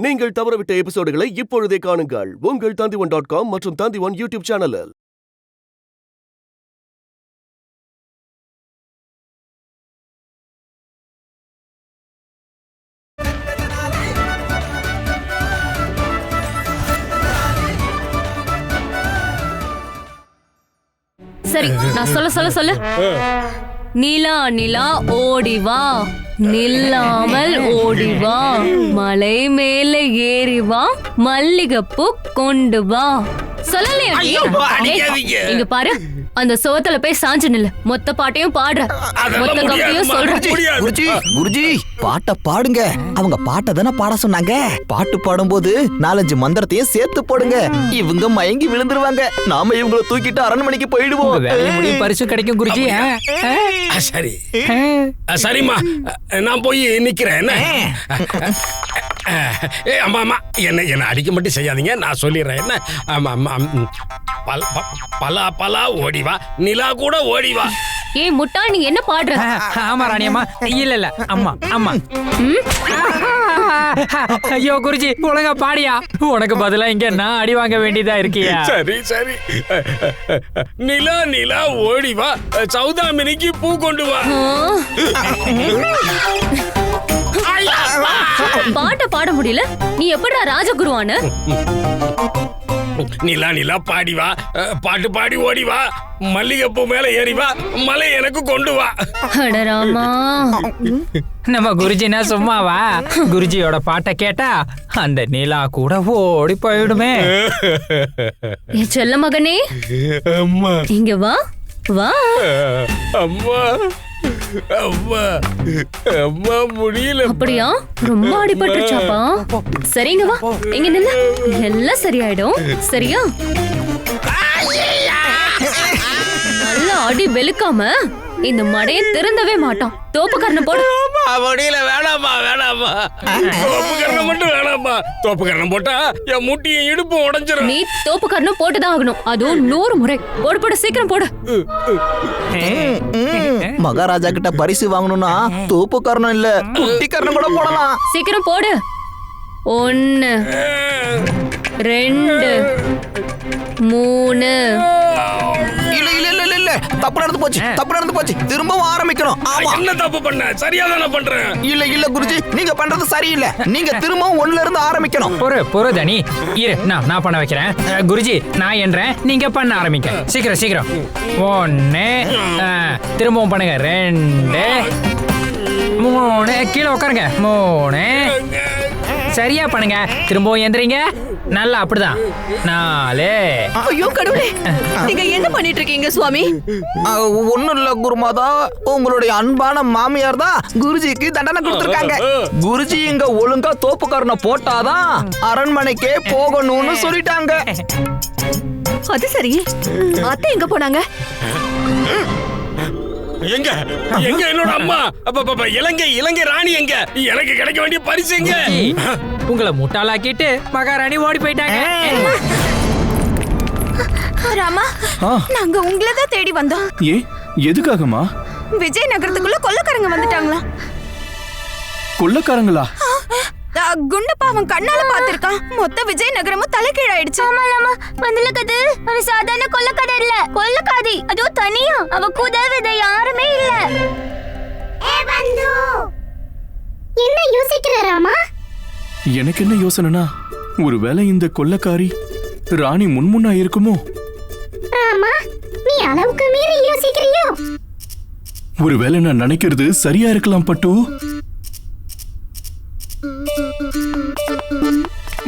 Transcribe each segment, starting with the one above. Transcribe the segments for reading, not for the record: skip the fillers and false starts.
நீங்கள் தவறவிட்ட எபிசோடுகளை இப்பொழுதே காணுங்கள் உங்கள் Tandivan.com மற்றும் Tandivan யூடியூப் சேனலில். சரி, நான் சொல்ல நிலா நிலா ஓடிவா, நில்லாமல் ஓடிவா, மலை மேல ஏறிவா, மல்லிகைப்பூ கொண்டு வா. சொல்லலையா? இங்க பாரு, அந்த சோத்துல போய் சாஞ்சு நில்லு. மொத்த பாட்டையும் பாடுற, மொத்த கவிதையும் சொல்ற. குருஜி பாட்ட பாடுங்க. அவங்க பாட்ட தானே பாட சொன்னாங்க. பாட்டு பாடும்போது 4-5 மந்திரத்தையும் சேர்த்து போடுங்க. இவங்க மயங்கி விழுந்துருவாங்க. நாம இவங்களை தூக்கிட்டு அரண்மனைக்கு போயிடுவோம். பரிசு கிடைக்கும் குருஜி. சரி சரிம்மா, நான் போய் நிக்கிறேன். அம்மா என்ன அடிக்க மட்டும் செய்யாதீங்க, நான் சொல்லிடுறேன். என்ன பலா பலா ஓடிவா, நிலா கூட ஓடிவா. ஏய் முட்டா, நீ என்ன பாடுற? ஆமா ராணியம்மா. இல்ல அம்மா அம்மா. ஐயோ குருஜி, ஒழுங்கா பாடியா. உனக்கு பதிலா இங்க நான் அடி வாங்க வேண்டியதா இருக்கியா? சரி சரி. நிலா நிலா ஓடிவா, சௌதாமினிக்கு பூ கொண்டு வா. பாட்ட பாட முடியல, நீ எப்படா ராஜகுருவான? நிலா நிலா பாடி வா, பாட்டு பாடி ஓடி வா, மல்லிகைப்பூ மேல ஏறி வா, மலை எனக்கு கொண்டு வா. அடராமா, நம்ம குருஜினா சும்மாவா? குருஜியோட பாட்டை கேட்டா அந்த நிலா கூட ஓடி போயிடுமே. என் செல்ல மகனே, அம்மா இங்க வா வா. அம்மா அம்மா அம்மா, முடியல. அப்படியா? ரொம்ப அடிபட்டுச்சாப்பா? சரிங்க வா, இங்க நில்லு, எல்லாம் சரியாயிடும். சரியா? நல்ல அடி வெளுக்காம இந்த மடையை திறந்தவே மாட்டான். தோப்புக்காரனை போடு. முடியல, வேணாமா வேணாமா. தோப்புக்காரனை மட்டும் வேணாமா. தோப்புக்காரனை போட்டா என் முட்டியும் இடுப்பு உடைஞ்சிரும். நீ தோப்புக்காரனும் போட்டுதான் ஆகணும், அதுவும் 100 முறை. போடு போடு, சீக்கிரம் போடு. மகாராஜா கிட்ட பரிசு வாங்கணும்னா தோப்புக்காரனும் இல்ல, குட்டிக்காரனும் கூட போடலாம். சீக்கிரம் போடு. 1 2 3. இல்ல தப்பு நடந்து போச்சு. திரும்பவும் ஆரம்பிக்கணும். ஆமா, என்ன தப்பு பண்ண? சரியா தானே பண்றேன். இல்ல குருஜி, நீங்க பண்றது சரியில்லை. நீங்க திரும்பவும் 1ல இருந்து ஆரம்பிக்கணும். பொறு தனி, இரு, நான் பண்ண வைக்கிறேன். குருஜி நான் என்றேன், நீங்க பண்ண ஆரம்பிக்க. சீக்கிரம். 1 திரும்பவும் பண்ணுங்க. 2 3 கீழே உட்காருங்க. 3 சரியா பண்ணுங்க. திரும்பவும் எந்திரிங்க. நல்லா, அப்படிதான். 4. ஐயோ கடவுளே, நீங்க என்ன பண்ணிட்டு இருக்கீங்க சுவாமி? ஒண்ணும் இல்ல குருமாதா, உங்களுடைய அன்பான மாமியார் தான் குருஜிக்கு தண்டனை கொடுத்திருக்காங்க. குருஜி இங்க ஒழுங்கா தோப்புக்காரனை போட்டாதான் அரண்மனைக்கே போகணும்னு சொல்லிட்டாங்க. அது சரி, அத்தை எங்க போனாங்க? எங்க என்னோட அம்மா? இலங்கை ராணி எங்க? எனக்கு கிடைக்க வேண்டிய பரிசு எங்க? உங்களை முட்டாளாக்கிட்டு மகாராணி ஓடி போயிட்டாங்க. ராமா, நாங்க உங்களை தான் தேடி வந்தோம். எதுக்காகமா? விஜயநகரத்துக்குள்ள கொள்ளக்காரங்க வந்துட்டாங்களா? கொள்ளக்காரங்களா? குண்டப்பா அவன் கண்ணால பாத்திருக்கான். மொத்த விஜயநகரமும் தலைகீழாயிடுச்சு. வந்துல கது, அவ சாதாரண கொள்ளக்கார இல்ல, கொள்ளக்காதி. அதோ தனியா, அவ கூதவித யாருமே இல்ல. என்ன யோசிக்கிற ராமா? எனக்கு என்ன யோசனைனா, ஒருவேளை இந்த கொள்ளக்காரி ராணி முன்முன்னா இருக்குமோ? ராமா, நீ அளவுக்கு மீறி யோசிக்கிறியோ? ஒருவேளை நான் நினைக்கிறது சரியா இருக்கலாம் பட்டு.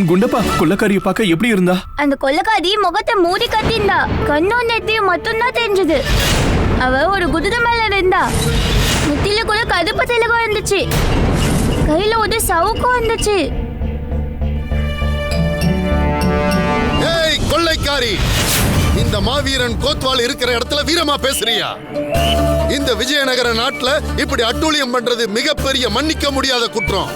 குண்டப்பா, கொள்ளக்காரிய பார்க்க எப்படி இருந்தா? அந்த கொள்ளக்காரி முகத்தை மூடி கட்டியிருந்தா, கண்ணும் நெத்தியும் மட்டும்தான் தெரிஞ்சது. அவ ஒரு குதிரை மேல இருந்தா. நெத்தியில கூட கருப்பு திலகம் இருந்துச்சு, கையில ஒரு சவுக்கும் இருந்துச்சு. ஏய் கொள்ளைக்காரி, இந்த மாவீரன் கோத்வால் இருக்கிற இடத்துல வீரமா பேசுறியா? இந்த விஜயநகர நாட்டுல இப்படி அட்டூழியம் பண்றது மிகப்பெரிய மன்னிக்க முடியாத குற்றம்.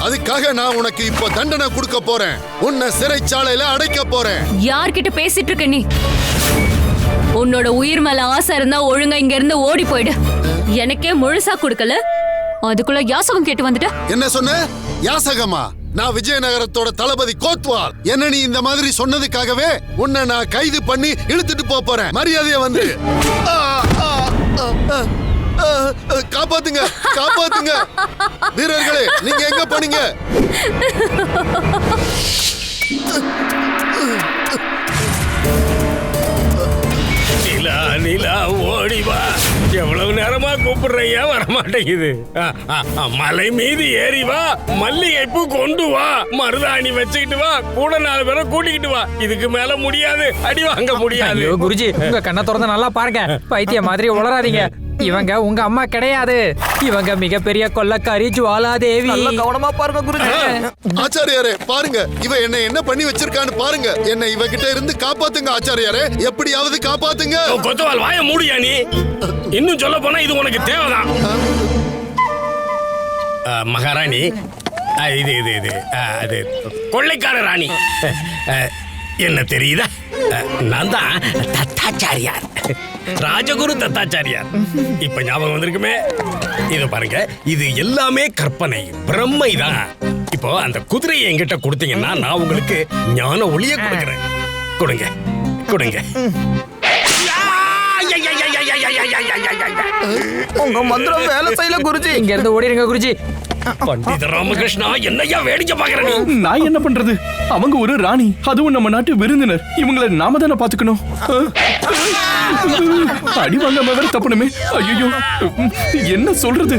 அதுக்காக நான் உனக்கு இப்ப தண்டனை கொடுக்க போறேன். உன்னை சிறைச்சாலையில அடைக்க போறேன். யார்கிட்ட பேசிட்டு இருக்க நீ? உன்னோட உயிர் மேல ஆசை இருந்தா ஒழுங்கா இங்க இருந்து ஓடி போயிடு. எனக்கே முழுசா கொடுக்கல, அதுக்குள்ள யாசகம் கேட்டு வந்துட்ட. என்ன சொன்ன? யாசகமா? நான் விஜயநகரத்தோட தளபதி கோத்வால். என்ன நீ இந்த மாதிரி சொன்னதுக்காகவே உன்னை நான் கைது பண்ணி இழுத்துட்டு போறேன். மரியாதையா வந்து காப்பாத்துங்க, காப்பாத்துங்க வீரர்களே. நீங்க எங்க போனீங்க? நிலா நிலா ஓடிவா. எவ்வளவு நேரமா கூப்பிடுறையா, வரமாட்டேங்குது. மலை மீது ஏறி வா, மல்லிகைப்பூ கொண்டு வா, மருதாணி வச்சுக்கிட்டு வா, கூட 4 பேரை கூட்டிக்கிட்டு வா. இதுக்கு மேல முடியாது, அடி வாங்க முடியாது. ஐயோ குருஜி, உங்க கண்ணை திறந்து நல்லா பாருங்க. பைத்திய மாதிரி உளறாதீங்க. இவங்க உங்க அம்மா கிடையாது. இவங்க மிகப்பெரிய கொள்ளக்காரி ஜுவாலாதேவி. நல்லா கவனமா பாருங்க குருஜி. ஆச்சாரியாரே பாருங்க, இவ என்ன பண்ணி வச்சிருக்கான்னு பாருங்க. என்ன இவகிட்ட இருந்து காப்பாத்துங்க ஆச்சாரியாரே, எப்படியாவது காப்பாத்துங்க. கொத்தவால் வாய மூடியா நீ. இன்னும் சொல்ல போனா இது உனக்கு தேவைதான். மகாராணி, இது இது இது அது கொள்ளைக்கார ராணி. என்ன தெரியுதா? நான் தான் தத்தாச்சாரியார், ராஜகுரு தத்தாச்சாரியார். இப்ப ஞாபகம் வந்திருக்குமே. இத பாருங்க, இது எல்லாமே கற்பனை, பிரம்மை தான். இப்போ அந்த குதிரையை என்கிட்ட கொடுத்தீங்கன்னா நான் உங்களுக்கு ஞான ஒளிய கொடுக்கிறேன். கொடுங்க கொடுங்க. உங்க மந்திரம் வேலை செய்யல குருஜி. இங்க இருந்து ஓடிடுங்க குருஜி. பண்டித ராமகிருஷ்ணா, என்னையா வேடிக்கை பாக்குற நீ? நான் என்ன பண்றது? அவங்க ஒரு ராணி, அதுவும் நம்ம நாட்டு விருந்தினர். இவங்களை நாம தானே பாத்துக்கணும். அடி வாங்காம வேற தப்பணுமே. ஐயோ, என்ன சொல்றது?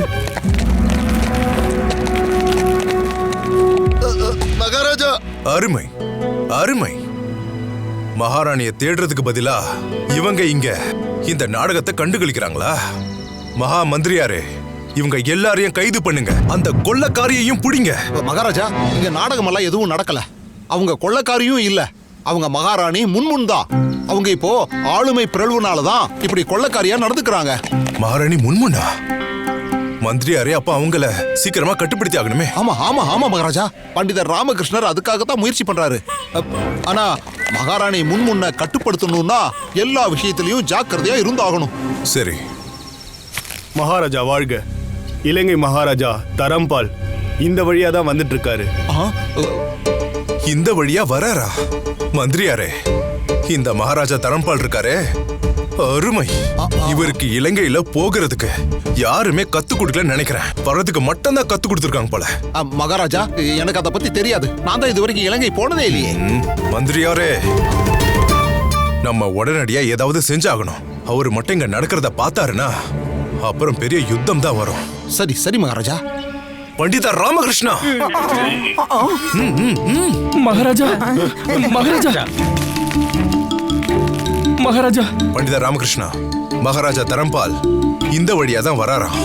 மகாராஜா, அருமை அருமை. மகாராணிய தேடுறதுக்கு பதிலா இவங்க இங்க இந்த நாடகத்தை கண்டுகளிக்கிறாங்களா? மகா மந்திரியாரே, இவங்க எல்லாரையும் கைது பண்ணுங்க, அந்த கொள்ளக்காரியையும் புடிங்க. மகாராஜா, இங்க நாடகம் எல்லாம் எதுவும் நடக்கல. அவங்க கொள்ளக்காரியும் இல்ல, அவங்க மகாராணி முன்முன் தான். அவங்க இப்போ ஆளுமை பிறழ்வுனாலதான் இப்படி கொள்ளக்காரியா நடந்துக்கிறாங்க. மகாராணி முன்முன்னா? மந்திரியாரே, அப்ப அவங்கள சீக்கிரமா கட்டுப்படுத்தி ஆகணுமே. ஆமா ஆமா ஆமா மகாராஜா, பண்டிதர் ராமகிருஷ்ணர் அதுக்காகத்தான் முயற்சி பண்றாரு. ஆனா மகாராணி முன்முன்ன கட்டுப்படுத்தணும்னா எல்லா விஷயத்திலையும் ஜாக்கிரதையா இருந்தாகணும். சரி. மகாராஜா வாழ்க. இலங்கை மகாராஜா தரம்பால் இந்த வழியா தான் வந்துட்டு இருக்காரு. இந்த வழியா வராரா? மந்திரியாரே, இந்த மகாராஜா தரம்பால் இருக்காரே, அருமை. இவருக்கு இலங்கையில போகிறதுக்கு யாருமே கத்து கொடுக்கல நினைக்கிறேன். வர்றதுக்கு மட்டும் தான் கத்து கொடுத்துருக்காங்க போல. மகாராஜா, எனக்கு அதை பத்தி தெரியாது. நான் தான் இது வரைக்கும் இலங்கை போனதே இல்லையே. மந்திரியாரே, நம்ம உடனடியா ஏதாவது செஞ்சாகணும். அவரு மட்டும் இங்க நடக்கிறத பார்த்தாருன்னா அப்புறம் பெரிய யுத்தம் தான் வரும். சரி சரி மகாராஜா. பண்டித ராமகிருஷ்ணா. மகாராஜா, மகாராஜா, மகாராஜா. பண்டித ராமகிருஷ்ணா, மகாராஜா தரம்பால் இந்த வழியா தான் வராராம்.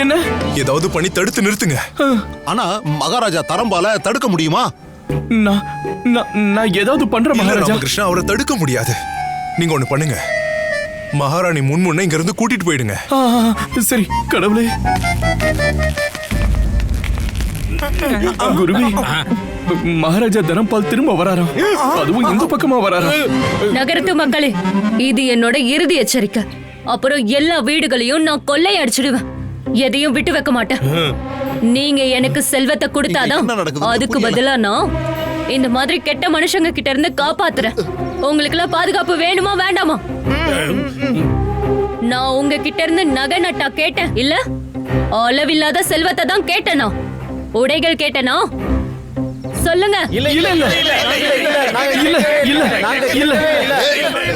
என்ன? ஏதாவது பண்ணி தடுத்து நிறுத்துங்க. ஆனா மகாராஜா தரம்பால தடுக்க முடியுமா? நான் ஏதாவது பண்றேன் மகாராஜா. ராமகிருஷ்ணா, அவரை தடுக்க முடியாது. நீங்க ஒண்ணு பண்ணுங்க, மகாராணி முன்முன்ன இங்க இருந்து கூட்டிட்டு போயிடுங்க. சரி கடவுளே. குருவே, மகாராஜா தரம்பால் திரும்ப வராராம். அதுவும் இந்த பக்கமா வராராம். நகரத்து மக்களே, இது என்னோட இறுதி எச்சரிக்கை. அப்புறம் எல்லா வீடுகளையும் நான் கொள்ளை அடிச்சிடுவேன். எதையும் விட்டு வைக்க மாட்டேன். நீங்க எனக்கு செல்வத்தை கொடுத்தாதான் அதுக்கு பதிலா நான் இந்த மாதிரி கெட்ட மனுஷங்க கிட்ட இருந்து காப்பாத்துறேன். உங்களுக்கு எல்லாம் பாதுகாப்பு வேணுமா வேண்டாமா? நான் உங்க கிட்ட இருந்து நகை நட்டா கேட்டேன் இல்ல? அளவில்லாத செல்வத்தை தான் கேட்டேனா? உடைகள் கேட்டேனா? சொல்லுங்க.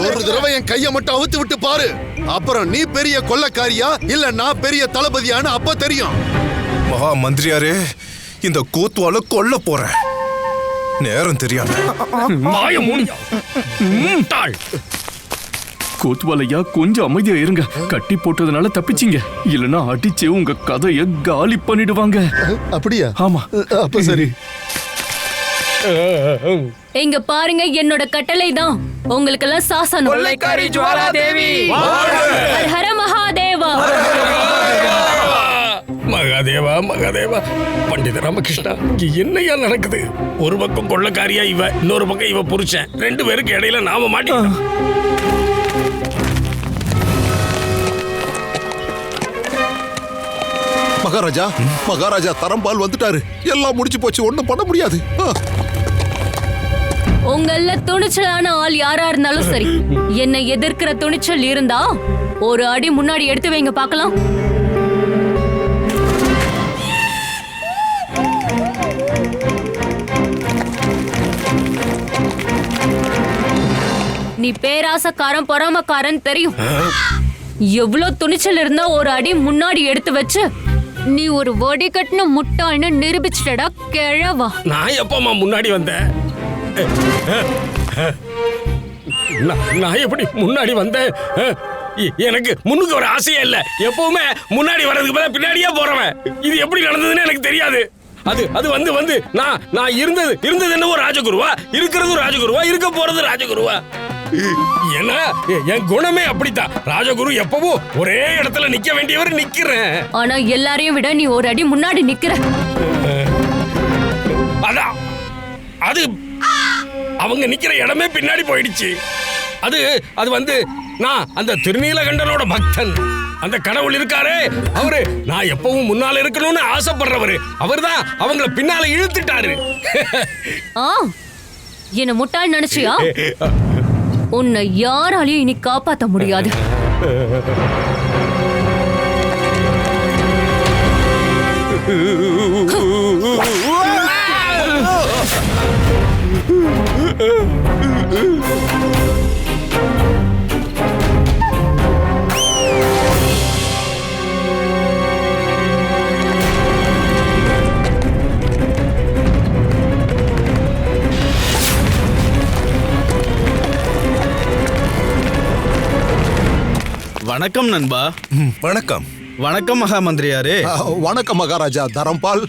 ஒரு தடவை என் கையை மட்டும் அவுத்து விட்டு பாரு. அப்புறம் நீ பெரிய கொள்ளக்காரியா இல்ல நான் பெரிய தளபதியான்னு அப்ப தெரியும். மகா மந்திரியாரே, இந்த கோத்வால கொல்ல போறேன். நேரம் தெரியாம. கோத்வாலையா, கொஞ்சம் அமைதியா இருங்க. கட்டி போட்டதுனால தப்பிச்சிங்க. இல்லனா அடிச்சு உங்க கதைய காலி பண்ணிடுவாங்க. அப்படியா? ஆமா. அப்ப சரி. இங்க பாருங்க, என்னோட கட்டளை தான் உங்களுக்கு எல்லாம் சாசனம். கொள்ளைக்காரி ஜுவாலாதேவி. ஹர ஹர மகாதேவா. மகாதேவா மகாதேவா. பண்டித ராமகிருஷ்ணா, இங்க என்னையா நடக்குது? ஒரு பக்கம் கொள்ளக்காரியா இவ, இன்னொரு பக்கம் இவ புருஷன். 2 பேருக்கு இடையில நாம மாட்டிக்கிட்டோம். மகாராஜா மகாராஜா தரம்பால் வந்துட்டாரு. எல்லாம் முடிஞ்சு போச்சு, ஒண்ணும் பண்ண முடியாது. உங்கள துணிச்சலான ஆள் யாரா இருந்தாலும் சரி, என்னை எதிர்க்கிற துணிச்சல் இருந்தா ஒரு அடி முன்னாடி எடுத்து வைங்க பார்க்கலாம். நீ பேராசக்காரன் பொறாமக்காரன் தெரியும். எவ்வளவு துணிச்சல் இருந்தா ஒரு அடி முன்னாடி எடுத்து வச்சு நீ ஒரு வடி கட்டின முட்டாள்னு நிரூபிச்சிட்டடா கிழவா. நான் எப்பமா முன்னாடி வந்தேன்? நான் எப்படி முன்னாடி வந்தேன்? எனக்கு முன்னுக்கு ஒரு ஆசையே இல்ல. எப்பவுமே முன்னாடி வர்றதுக்கு பதிலா பின்னாடியே போறவன். இது எப்படி நடந்ததுன்னு எனக்கு தெரியாது. அது வந்து நான் இருந்தது என்னவோ ராஜகுருவா, இருக்கிறது ராஜகுருவா, இருக்க போறது ராஜகுருவா. என்ன என் குணமே அப்படித்தான். ராஜகுரு எப்பவும் ஒரே இடத்துல நிக்க வேண்டியவர் நிக்கிறேன். ஆனா எல்லாரையும் விட நீ ஒரு அடி முன்னாடி நிக்கிற. அதான் அது அவங்க நிக்கிற இடமே பின்னாடி போயிடுச்சு. அது வந்து நான் அந்த திருநீலகண்டனோட பக்தன். அந்த கடவுள் இருக்காரே அவரு நான் எப்பவும் முன்னால இருக்கணும்னு ஆசைப்படுறவரு. அவர்தான் அவங்கள பின்னால இழுத்துட்டாரு. என்ன முட்டாள் நினைச்சியா? உன்னை யாராலையும் இனி காப்பாத்த முடியாது. வணக்கம் நண்பா. வணக்கம். வணக்கம் மகா மந்திரியாரே. வணக்கம் மகாராஜா தரம்பால்.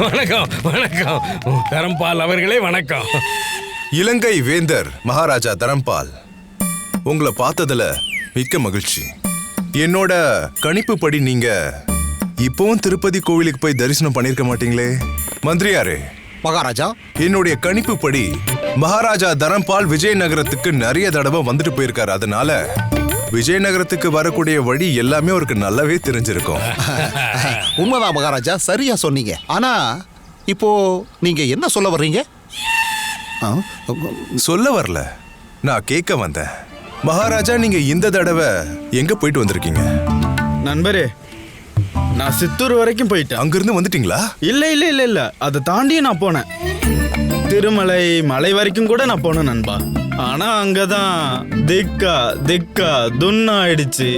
வணக்கம் வணக்கம் தரம்பால் அவர்களே, வணக்கம். இலங்கை வேந்தர் மகாராஜா தரம்பால், உங்களை பார்த்ததுல மிக்க மகிழ்ச்சி. என்னோட கணிப்புப்படி நீங்க இப்பவும் திருப்பதி கோவிலுக்கு போய் தரிசனம் பண்ணிருக்க மாட்டீங்களே? மந்திரியாரே மகாராஜா, என்னுடைய கணிப்புப்படி மகாராஜா தரம்பால் விஜயநகரத்துக்கு நிறைய தடவை வந்துட்டு போயிருக்காரு. அதனால விஜயநகரத்துக்கு வரக்கூடிய வழி எல்லாமே அவருக்கு நல்லாவே தெரிஞ்சிருக்கும். உண்மைதான் மகாராஜா, சரியா சொன்னீங்க. ஆனா இப்போ நீங்க என்ன சொல்ல வர்றீங்க? சொல்ல வரல, நான் கேட்க வந்தேன். மகாராஜா, நீங்க இந்த தடவை எங்க போயிட்டு வந்திருக்கீங்க? நண்பரே, நான் சித்தூர் வரைக்கும் போயிட்டேன். அங்கிருந்து வந்துட்டீங்களா? இல்ல அதை தாண்டியும் நான் போனேன். திருமலை மலை வரைக்கும் கூட நான் போனேன் நண்பா. ஆனா அங்கதான் திக்கா துன்னா ஆயிடுச்சு.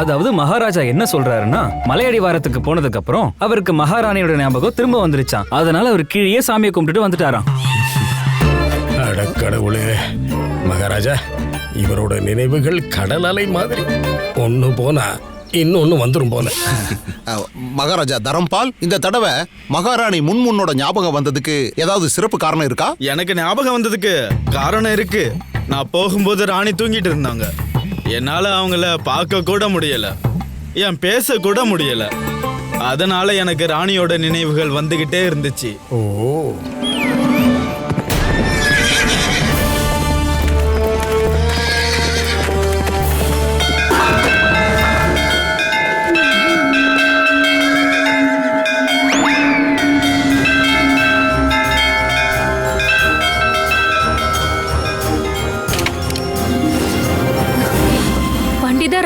அதாவது மகாராஜா என்ன சொல்றாருன்னா, மலையடிவாரத்துக்கு போனதுக்கு அப்புறம் அவருக்கு மகாராணியோட ஞாபகம் திரும்ப வந்துருச்சான். அதனால அவர் கீழே சாமியை கும்பிட்டுட்டு வந்துட்டாராம். கடவுளே, மகாராஜா இவரோட நினைவுகள் கடல் அலை மாதிரி, ஒண்ணு போனா இன்னொன்னு வந்துரும் போல. மகாராஜா தரம்பால், இந்த தடவை மகாராணி முன்முன்னோட ஞாபகம் வந்ததுக்கு ஏதாவது சிறப்பு காரணம் இருக்கா? எனக்கு ஞாபகம் வந்ததுக்கு காரணம் இருக்கு. நான் போகும்போது ராணி தூங்கிட்டு இருந்தாங்க. என்னால அவங்கள பார்க்க கூட முடியல, ஏன் பேச கூட முடியல. அதனால எனக்கு ராணியோட நினைவுகள் வந்துகிட்டே இருந்துச்சு. ஓ,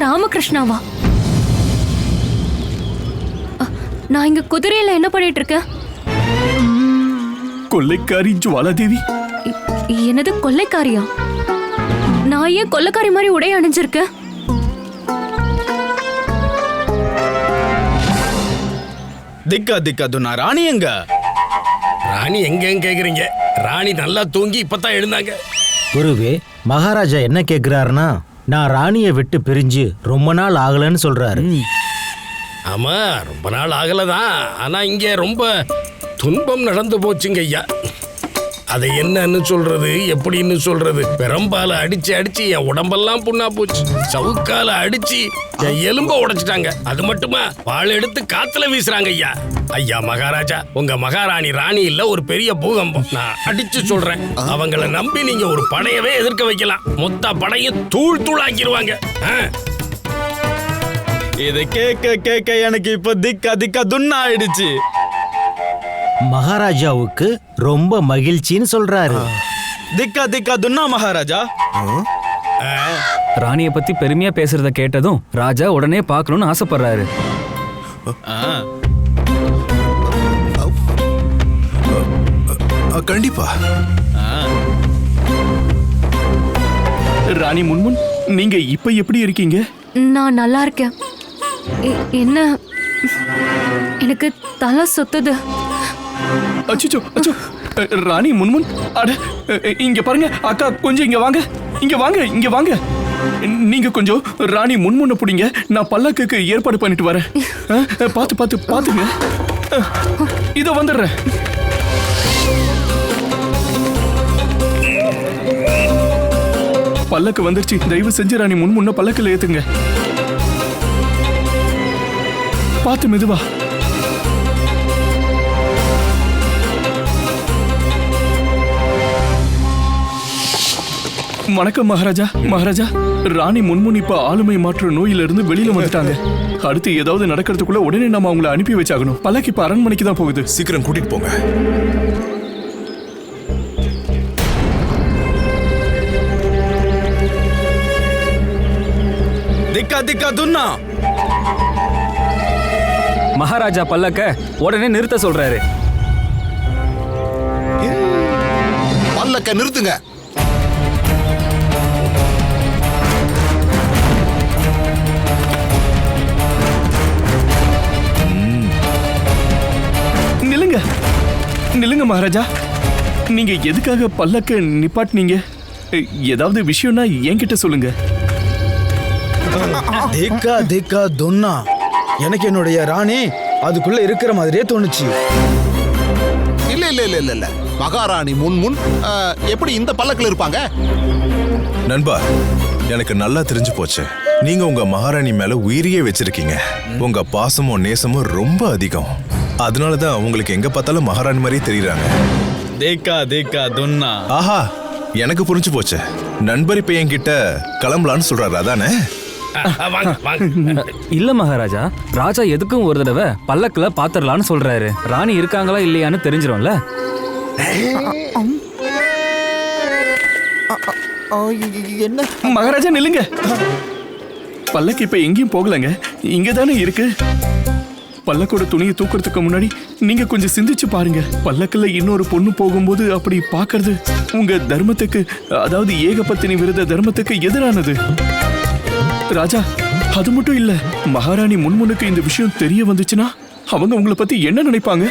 ராமகிருஷ்ணாவா? நான் இங்க குதிரையில என்ன பண்ணிட்டு இருக்கேன்? கொள்ளைக்காரி ஜுவாலாதேவி. என்னது கொள்ளைக்காரியா? நான் ஏன் கொள்ளைக்காரி மாதிரி உடை அணிஞ்சிருக்கேன்? திக்கா துன்னா ராணி எங்க? ராணி எங்கன்னு கேக்குறீங்க? ராணி நல்லா தூங்கி இப்பதான் எழுந்தாங்க. குருவே, மகாராஜா என்ன கேக்குறாருன்னா, நான் ராணியை விட்டு பிரிஞ்சு ரொம்ப நாள் ஆகலன்னு சொல்றாரு. ஆமா, ரொம்ப நாள் ஆகலதான். ஆனா இங்க ரொம்ப துன்பம் நடந்து போச்சுங்க ஐயா. அதை என்னன்னு சொல்றது, எப்படின்னு சொல்றது? பெரம்பால அடிச்சு அடிச்சு என் உடம்பெல்லாம் புண்ணா போச்சு. சவுக்கால அடிச்சு என் எலும்ப உடைச்சிட்டாங்க. அது மட்டுமா, பால் எடுத்து காத்துல வீசுறாங்க ஐயா. ஐயா மகாராஜா, உங்க மகாராணி ராணி இல்ல, ஒரு பெரிய பூகம்பம். நான் அடிச்சு சொல்றேன், அவங்கள நம்பி நீங்க ஒரு படையவே எதிர்க்க வைக்கலாம். மொத்த படையும் தூள் தூளாக்கிடுவாங்க. இதை கேட்க கேட்க எனக்கு இப்ப திக்கா துண்ணா ஆயிடுச்சு. மகாராஜாவுக்கு ரொம்ப மகிழ்ச்சின்னு சொல்றாரு. திக்கா துண்ணா மகாராஜா. ராணிய பத்தி பெருமையா பேசுறத கேட்டதும் ராஜா உடனே பார்க்கணும்னு ஆசைப்படுறாரு. கண்டிப்பா. ராணி முன்முன், நீங்க இப்ப எப்படி இருக்கீங்க? நான் நல்லா இருக்கேன். என்ன, எனக்கு தலை சுத்துது. அச்சோ அச்சோ, ராணி முன்முன், அட இங்க பாருங்க அக்கா, கொஞ்சம் இங்க வாங்க, இங்க வாங்க, இங்க வாங்க. நீங்க கொஞ்சம் ராணி முன்முன்ன புடிங்க, நான் பல்லக்குக்கு ஏற்பாடு பண்ணிட்டு வரேன். பாத்து பாத்து பாத்துங்க, இத வந்துடுறேன். பல்லக்கு வந்துருச்சு, தயவு செஞ்சு ராணி முன்முன்ன பல்லக்குல ஏத்துங்க. பாத்து மெதுவா. வணக்கம் மகாராஜா. மகாராஜா, ராணி முன்முன் இப்ப ஆளுமை மாற்ற நோயிலிருந்து வெளியில வந்துட்டாங்க. அடுத்து ஏதாவது நடக்கிறதுக்குள்ள உடனே நம்ம அவங்களை அனுப்பி வச்சாகணும். பல்லக்கு இப்ப அரண்மனைக்கு தான் போகுது. சீக்கிரம் கூட்டிட்டு போங்க. திக்கா துண்ணா. மகாராஜா பல்லக்க உடனே நிறுத்த சொல்றாரு. பல்லக்க நிறுத்துங்க. நில்லுங்க நில்லுங்க மகாராஜா, நீங்க எதுக்காக பல்லக்க நிப்பாட்டினீங்க? ஏதாவது விஷயம்னா என்கிட்ட சொல்லுங்க. திக்கா துண்ணா. எனக்கு என்னுடைய ராணி அதுக்குள்ள இருக்கிற மாதிரியே தோணுச்சு. இல்ல இல்ல இல்ல இல்ல இல்ல, மகாராணி முன்முன் எப்படி இந்த பல்லக்கில் இருப்பாங்க? நண்பா, எனக்கு நல்லா தெரிஞ்சு போச்சு. நீங்க உங்க மகாராணி மேல உயிரியே வச்சிருக்கீங்க. உங்க பாசமும் நேசமும் ரொம்ப அதிகம். அதனாலதான் உங்களுக்கு எங்க பார்த்தாலும் மகாராணி மாதிரியே தெரியுறாங்க. திக்கா துண்ணா. ஆஹா, எனக்கு புரிஞ்சு போச்சு. நண்பர் இப்ப என்கிட்ட கிளம்பலான்னு சொல்றாரு, அதானே? இல்ல மகாராஜா, ராஜா எதுக்கும் ஒரு தடவை பல்லக்குல பாத்திரலான்னு சொல்றாரு. ராணி இருக்காங்களா இல்லையான்னு தெரிஞ்சிரும்ல. என்ன மகாராஜா நில்லுங்க. பல்லக்கு இப்ப எங்கேயும் போகலங்க, இங்கதானே இருக்கு. பல்லக்கோட துணியை தூக்குறதுக்கு முன்னாடி நீங்க கொஞ்சம் சிந்திச்சு பாருங்க. பல்லக்குல இன்னொரு பொண்ணு போகும்போது அப்படி பாக்குறது உங்க தர்மத்துக்கு, அதாவது ஏகபத்தினி விருத தர்மத்துக்கு எதிரானது. ராஜா, அது மட்டும் இல்ல, மகாராணி முன்முனுக்கு இந்த விஷயம் தெரிய வந்துச்சுன்னா அவங்க உங்களை பத்தி என்ன நினைப்பாங்க?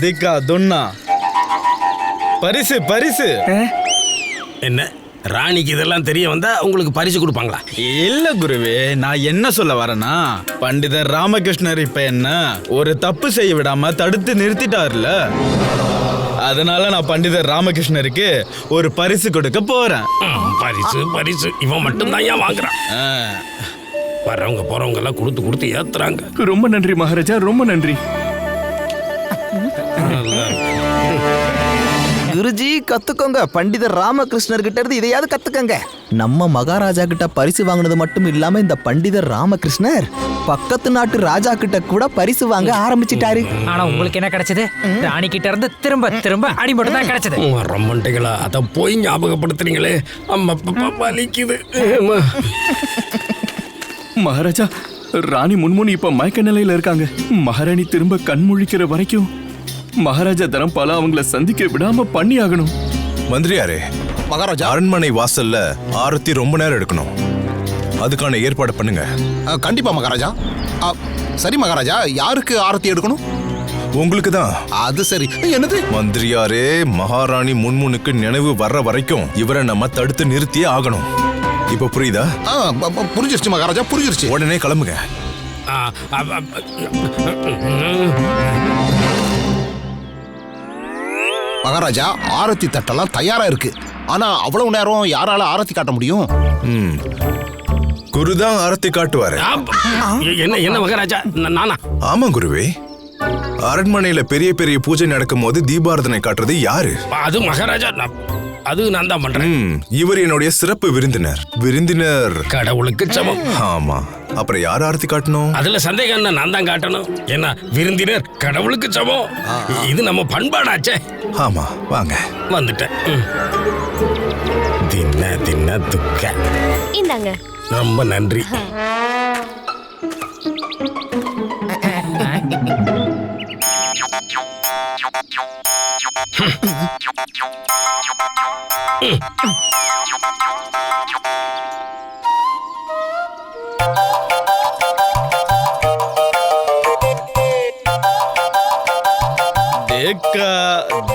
திக்கா துண்ணா. பரிசு. என்ன, ராணிக்கு இதெல்லாம் தெரிய வந்தா உங்களுக்கு பரிசு கொடுப்பாங்களா? இல்ல குருவே, நான் என்ன சொல்ல வரேன்னா, பண்டிதர் ராமகிருஷ்ணர் இப்ப என்ன ஒரு தப்பு செய்ய விடாம தடுத்து நிறுத்திட்டாருல. அதனால நான் பண்டிதர் ராமகிருஷ்ணருக்கு ஒரு பரிசு கொடுக்க போறேன். பரிசு இவன் மட்டும் தான் ஏன் வாங்குறான்? வர்றவங்க போறவங்க எல்லாம் கொடுத்து ஏத்துறாங்க. ரொம்ப நன்றி மகாராஜா, ரொம்ப நன்றி. குருஜி, கத்துக்கோங்க. பண்டிதர் ராமகிருஷ்ணர் கிட்ட இருந்து இதையாவது கத்துக்கங்க. நம்ம மகாராஜா கிட்ட பரிசு வாங்கினது மட்டும் இல்லாம இந்த பண்டிதர் ராமகிருஷ்ணர் பக்கத்து நாட்டு ராஜா கிட்ட கூட பரிசு வாங்க ஆரம்பிச்சிட்டாரு. ஆனா உங்களுக்கு என்ன கிடைச்சது? ராணி கிட்ட இருந்து திரும்ப அடி மட்டும் தான் கிடைச்சது. ரொம்பண்டிகளா, அத போய் ஞாபகப்படுத்துறீங்களே, அம்மா வலிக்குது. மகாராஜா, ராணி முன்முன் இப்ப மயக்க நிலையில இருக்காங்க. மகாராணி திரும்ப கண்முழிக்கிற வரைக்கும் மகாராஜா தரம்பால அவங்கள சந்திக்க விடாம பண்ணி ஆகணும். மந்திரியாரே, மகாராஜா, அரண்மனை வாசல்ல ஆரத்தி ரொம்ப நேரம் எடுக்கணும். அதுக்கான ஏற்பாடு பண்ணுங்க. கண்டிப்பா மகாராஜா. சரி மகாராஜா, யாருக்கு ஆரத்தி எடுக்கணும்? உங்களுக்கு தான். அது சரி. என்னது? மந்திரியாரே, மகாராணி முன்முனுக்கு நினைவு வர்ற வரைக்கும் இவரை நம்ம தடுத்து நிறுத்தியே ஆகணும். இப்ப புரியுதா? புரிஞ்சிருச்சு மகாராஜா, புரிஞ்சிருச்சு. உடனே கிளம்புங்க. மகாராஜா, ஆரத்தி தட்டெல்லாம் தயாரா இருக்கு. ஆனா அவ்வளவு நேரம் யாரால ஆரத்தி காட்ட முடியும்? குருதான் ஆரத்தி காட்டுவாரு. என்ன மகாராஜா, நானா? ஆமா குருவே. அரண்மனையில பெரிய பெரிய பூஜை நடக்கும் போது தீபாரதனை காட்டுறது யாரு? அது மகாராஜா, அது நான் தான் பண்றேன். இவர் என்னுடைய சிறப்பு விருந்தினர். கடவுளுக்கு சமம். ஆமா, அப்புறம் யார் ஆரத்தி காட்டணும்? அதுல சந்தேகம் என்ன? நான் தான் காட்டணும். என்ன, விருந்தினர் கடவுளுக்கு சமம். இது நம்ம பண்பாடாச்சே. ஆமா, வாங்க. வந்துட்டேன். தின்ன துக்க. இந்தாங்க. ரொம்ப நன்றி.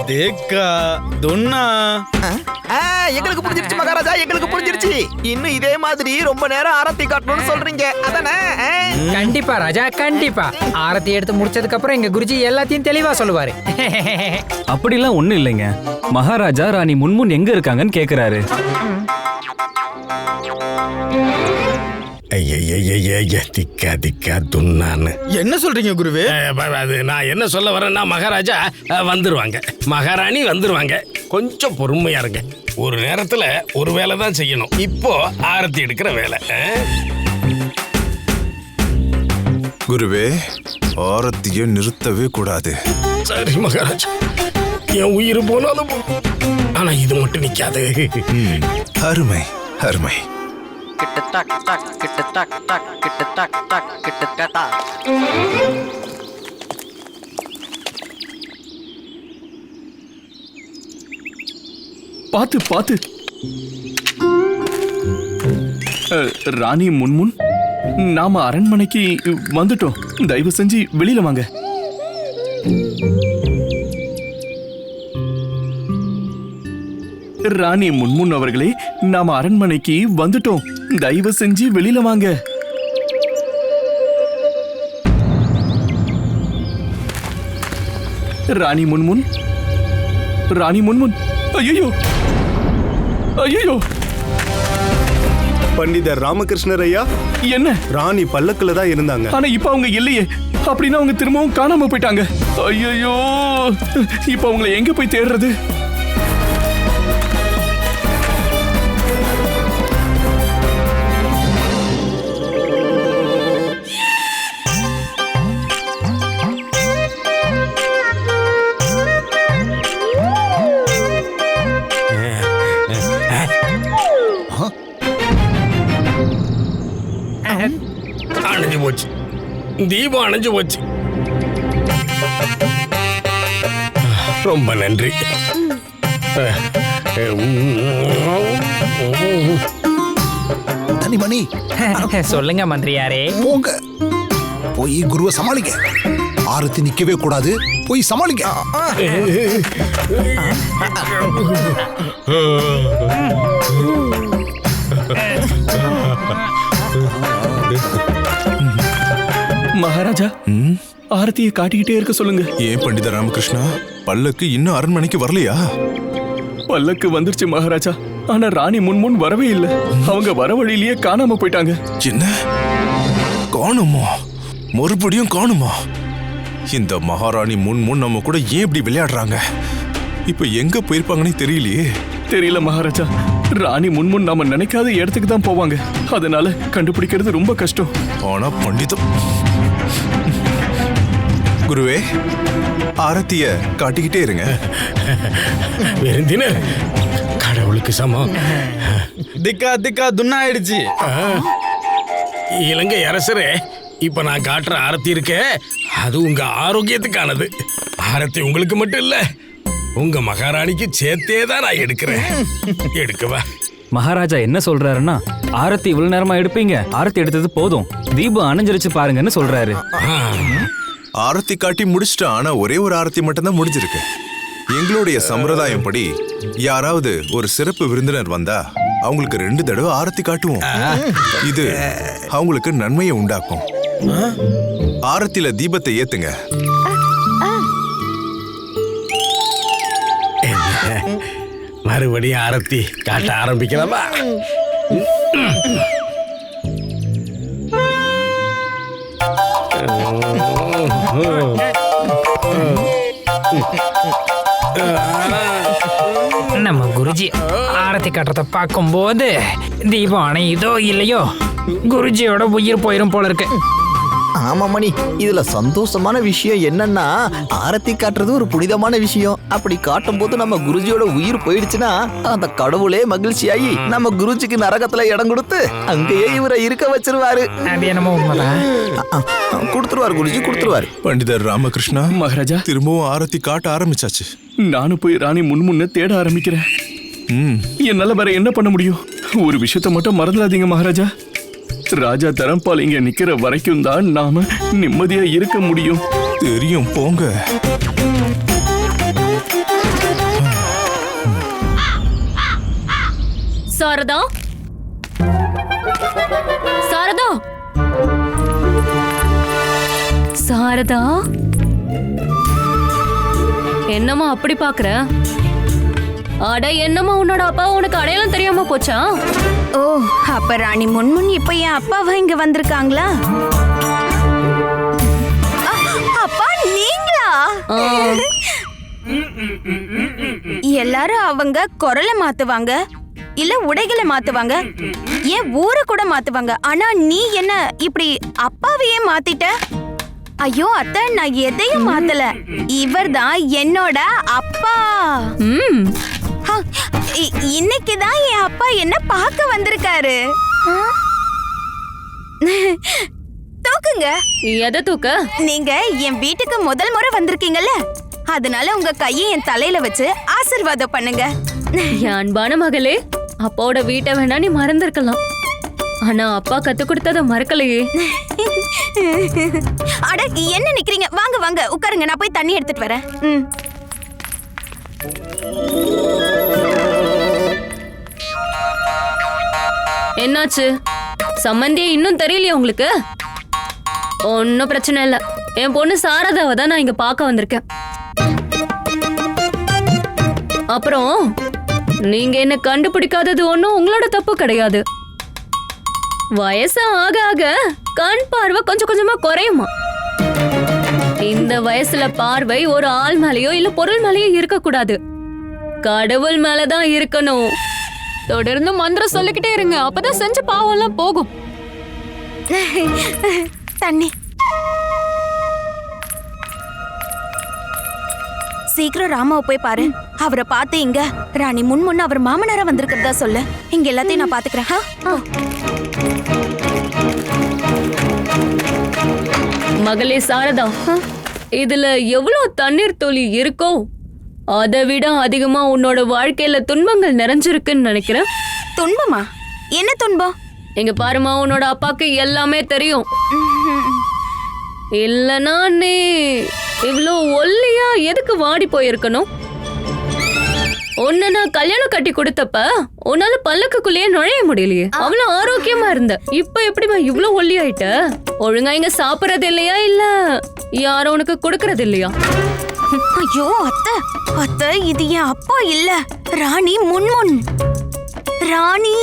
தேக்கா துன்னா. எங்களுக்கு புரிஞ்சிருச்சு மகாராஜா, எங்களுக்கு புரிஞ்சிருச்சு. இன்னும் இதே மாதிரி ரொம்ப நேரம் ஆரத்தி காட்டணும்னு சொல்றீங்க, அதானே? கண்டிப்பா ராஜா, கண்டிப்பா. ஆரத்தி எடுத்து முடிச்சதுக்கு அப்புறம் எங்க குருஜி எல்லாத்தையும் தெளிவா சொல்லுவாரு. அப்படிலாம் ஒண்ணு இல்லைங்க. மகாராஜா ராணி முன்முன் எங்க இருக்காங்கன்னு கேக்குறாரு. திக்கா துன்னான்னு என்ன சொல்றீங்க குருவே? அது நான் என்ன சொல்ல வரேன்னா, மகாராஜா வந்துருவாங்க, மகாராணி வந்துருவாங்க. கொஞ்சம் பொறுமையா இருங்க. ஒரு நேரத்துல ஒரு வேலை தான் செய்யணும். இப்போ ஆரத்தி எடுக்கிற வேலை. குருவே, ஆரத்தியை நிறுத்தவே கூடாது. சரி மகாராஜா, என் உயிர் போனாலும் ஆனா இது மட்டும் நிக்காது. அருமை அருமை. பாத்து பாத்து. ராணி முன்முன், நாம அரண்மனைக்கு வந்துட்டோம். தயவு செஞ்சு வெளியில வாங்க. ராணி முன்முன் அவர்களே, நாம அரண்மனைக்கு வந்துட்டோம். தயவு செஞ்சு வெளியில வாங்க. ராணி முன்முன், ராணி முன்முன். ஐயோ ஐயோ! பண்டிதர் ராமகிருஷ்ணர் ஐயா, என்ன? ராணி பல்லக்குல தான் இருந்தாங்க. ஆனா இப்ப அவங்க இல்லையே. அப்படின்னா அவங்க திரும்பவும் காணாம போயிட்டாங்க. ஐயோ! இப்ப அவங்களை எங்க போய் தேடுறது? அணைஞ்சு போச்சு, தீபம் அணைஞ்சு போச்சு. ரொம்ப நன்றி. தனிமணி, சொல்லுங்க மந்திரியாரே. போங்க, போய் குருவை சமாளிங்க. ஆரத்தி நிக்கவே கூடாது, போய் சமாளிங்க. மகாராஜா, ஆரத்தியை காட்டிக்கிட்டே இருக்க சொல்லுங்க. ஏன் பண்டித ராமகிருஷ்ணா, பல்லக்கு இன்னும் அரண்மனைக்கு வரலையா? பல்லக்கு வந்துருச்சு மகாராஜா, ஆனா ராணி முன்முன் வரவே இல்லை. அவங்க வர வழியிலேயே காணாம போயிட்டாங்க. என்ன, காணுமா? மறுபடியும் காணுமா? இந்த மகாராணி முன்முன் நம்ம கூட ஏன் இப்படி விளையாடுறாங்க? இப்ப எங்க போயிருப்பாங்கன்னு தெரியலையே. தெரியல மகாராஜா. ராணி முன்முன் நாம நினைக்காத இடத்துக்கு தான் போவாங்க. அதனால கண்டுபிடிக்கிறது ரொம்ப கஷ்டம். ஆனா பண்டிதம், குருவே, ஆரத்திய காட்டிக்கிட்டே இருங்க. விருந்தினர் கடவுளுக்கு சமம். திக்கா துன்னா ஆயிடுச்சு. இலங்கை அரசரே, இப்ப நான் காட்டுற ஆரத்தி இருக்கே, அது உங்க ஆரோக்கியத்துக்கானது. ஆரத்தி உங்களுக்கு மட்டும் இல்ல, உங்க மகாராணிக்கு சேர்த்தே தான் நான் எடுக்கிறேன். எடுக்கவா? மகாராஜா என்ன சொல்றாருன்னா, ஆரத்தி இவ்வளவு நேரமா எடுப்பீங்க, ஆரத்தி எடுத்தது போதும், தீபம் அணைஞ்சிருச்சு பாருங்கன்னு சொல்றாரு. ஆரத்தி காட்டி முடிச்சிட்டோம். ஆனா ஒரே ஒரு ஆரத்தி மட்டும்தான் முடிஞ்சிருக்கு. எங்களுடைய சம்பிரதாயம் படி யாராவது ஒரு சிறப்பு விருந்தினர் வந்தா அவங்களுக்கு 2 தடவை ஆரத்தி காட்டுவோம். இது அவங்களுக்கு நன்மையை உண்டாக்கும். ஆரத்தில தீபத்தை ஏத்துங்க. மறுபடியும் ஆரத்தி காட்ட ஆரம்பிக்கலாமா? நம்ம குருஜி ஆரத்தி கட்டுறத பார்க்கும்போது தீபம் அணையுதோ இல்லையோ குருஜியோட உயிர் போயிரும் போல இருக்கு. ஆமா மணி, இதுல சந்தோஷமான விஷயம் என்னன்னா ஆரத்தி காட்டுறது ஒரு புனிதமான விஷயம். அப்படி காட்டும் போது நம்ம குருஜியோட உயிர் போயிடுச்சுன்னா அந்த கடவுளே மகிழ்ச்சியாகி நம்ம குருஜிக்கு நரகத்துல இடம் கொடுத்து அங்கேயே இவரை இருக்க வச்சிருவாரு. அது என்னமோ உண்மைதான். கொடுத்துருவாரு குருஜி, கொடுத்துருவாரு. பண்டிதர் ராமகிருஷ்ணா மகாராஜா திரும்பவும் ஆரத்தி காட்ட ஆரம்பிச்சாச்சு. நானும் போய் ராணி முன்முன்ன தேட ஆரம்பிக்கிறேன். என்னால வேற என்ன பண்ண முடியும்? ஒரு விஷயத்த மட்டும் மறந்துடாதீங்க மகாராஜா. ராஜா தரம்பால் இங்க நிக்கிற வரைக்கும் தான் நாம நிம்மதியா இருக்க முடியும். தெரியும், போங்க. சாரதா, சாரதா, சாரதா, என்னம்மா அப்படி பாக்குற? அட என்னம்மா, உன்னோட அப்பா உனக்கு அடையாளம் தெரியாம போச்சா? ஓ, அப்ப ராணி முன்முன் இப்ப என் அப்பாவா இங்க வந்திருக்காங்களா? அப்பா நீங்களா? எல்லாரும் அவங்க குரலை மாத்துவாங்க, இல்ல உடைகளை மாத்துவாங்க, ஏன் ஊரை கூட மாத்துவாங்க. ஆனா நீ என்ன இப்படி அப்பாவையே மாத்திட்ட? ஐயோ அத்தை, நான் எதையும் மாத்தல. இவர்தான் என்னோட அப்பா. இன்னைக்குதான் என் அப்பா என்ன பார்க்க வந்திருக்காரு. தூக்குங்க. எதை தூக்க? நீங்க என் வீட்டுக்கு முதல் முறை வந்திருக்கீங்கல்ல, அதனால உங்க கையை என் தலையில வச்சு ஆசீர்வாதம் பண்ணுங்க. என் அன்பான மகளே, அப்பாவோட வீட்டை வேணா நீ மறந்திருக்கலாம், ஆனா அப்பா கத்து கொடுத்தத மறக்கலையே. அட என்ன நிக்கிறீங்க? வாங்க வாங்க உட்காருங்க, நான் போய் தண்ணி எடுத்துட்டு வரேன். என்னாச்சு? சம்பந்தியே இன்னும் தெரியலையா உங்களுக்கு? ஒன்னும் பிரச்சனை இல்ல, என் பொண்ணு சாரதாவை தான் நான் இங்க பார்க்க வந்திருக்கேன். அப்புறம் நீங்க என்ன கண்டுபிடிக்காதது ஒன்னும் உங்களோட தப்பு கிடையாது. வயசு ஆக ஆக கண் பார்வை கொஞ்சம் கொஞ்சமா குறையுமா. இந்த வயசுல பார்வை ஒரு ஆள் மேலேயோ இல்ல பொருள் மேலேயோ இருக்க கூடாது, கடவுள் மேலதான் இருக்கணும். தொடர்ந்து மந்திரம் சொல்லிக்கிட்டே இருங்க, அப்பதான் செஞ்ச பாவம் எல்லாம் போகும். தண்ணி சீக்கிரம் ராமாவை போய் பாரு. அவரை பார்த்து இங்க ராணி முன்முன்ன அவர் மாமனாரா வந்திருக்கிறதா சொல்லு. இங்க எல்லாத்தையும் நான் பாத்துக்கிறேன். மகளே சாரதா, இதுல எவ்வளவு தண்ணீர் துளி இருக்கோ அதை விட அதிகமா உன்னோட வாழ்க்கையில துன்பங்கள் நிறைஞ்சிருக்குன்னு நினைக்கிறேன். துன்பமா? என்ன துன்பம்? இங்க பாருமா, உன்னோட அப்பாக்கு எல்லாமே தெரியும். இல்லனா நீ இவ்வளோ ஒல்லியா எதுக்கு வாடி போயிருக்கணும்? உன்னை நான் கல்யாணம் கட்டி கொடுத்தப்ப உன்னால பல்லக்குள்ளேயே நுழைய முடியலையே, அவ்வளவு ஆரோக்கியமா இருந்த. இப்ப எப்படிமா இவ்வளோ ஒல்லி ஆயிட்ட? ஒழுங்கா இங்க சாப்பிடறது இல்லையா, இல்ல யாரும் உனக்கு கொடுக்கறது இல்லையா? ஐயோ அத்தை, அத்தை இது என் அப்பா இல்ல, ராணி முன்முன். ராணி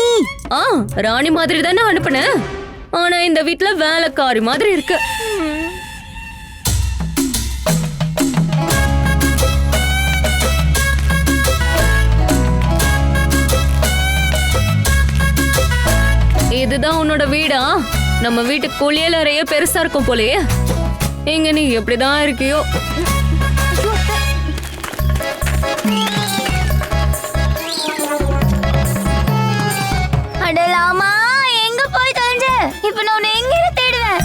ராணி மாதிரி தானே அனுப்புனேன், ஆனா இந்த வீட்டுல வேலைக்காரி மாதிரி இருக்கு. இதுதான் உன்னோட வீடா? நம்ம வீட்டு குளியல் அறையே பெருசா இருக்கும் போலயே. இங்க நீ எப்படிதான் இருக்கியோ. அடலாமா, எங்க போய் தொலைஞ்ச? இப்ப நான் உன்னை எங்க தேடுவேன்?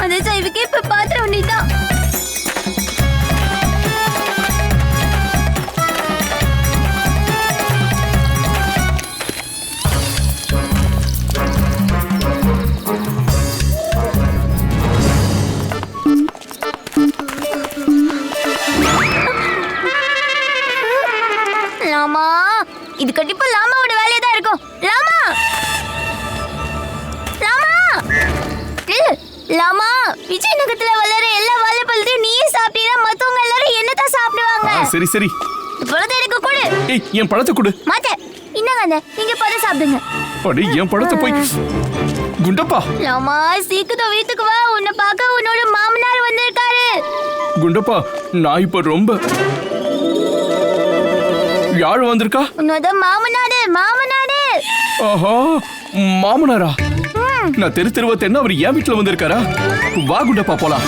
அது செய்விக்கு இப்ப பாத்திர வேண்டியதான். லாமா, இது கண்டிப்பா லாமாவோட வேலையா தான் இருக்கும். லாமா, லாமா, லாமா, விஜயநகரத்துல வளர எல்லா வாழைப்பழத்தையும் நீயே சாப்பிட்டீனா மத்தவங்க எல்லாரும் என்னதான் சாப்பிடுவாங்க? சரி சரி, பழத்தை எனக்கு கொடு. ஏய், என் பழத்தை கொடு. மாட்டேன். இன்னாங்க, நீங்க பழம் சாப்பிடுங்க. அடி, என் பழத்தை போய் குண்டப்பா. லாமா, சீக்கிரம் வீட்டுக்கு வா. உன்னை பார்க்க உன்னோட மாமனார் வந்திருக்காரு. குண்டப்பா, நான் இப்ப ரொம்ப... யாரு வந்திருக்கா? உன்னோட மாமனாரு. மாமனாரு. ஆஹா, மாமனாரா? நான் தெருவா தென்ன அவர் என் வீட்டுல வந்திருக்காரா? வா குண்டப்பா, போலாம்.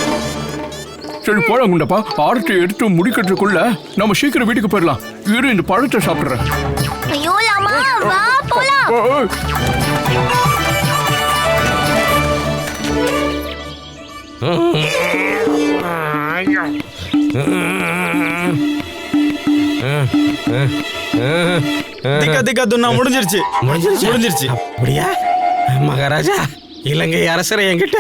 சரி போலாம் குண்டப்பா. ஆரட்டை எடுத்து முடிக்கிறதுக்குள்ள நம்ம சீக்கிரம் வீட்டுக்கு போயிடலாம். இரு, இந்த பழத்தை சாப்பிடுறேன். ஐயோ லாமா, வா போலாம். திக்கா துண்ணா முடிஞ்சிருச்சு. முடிஞ்சிருச்சு. அப்படியா மகாராஜா? இலங்கை அரசரை என்கிட்ட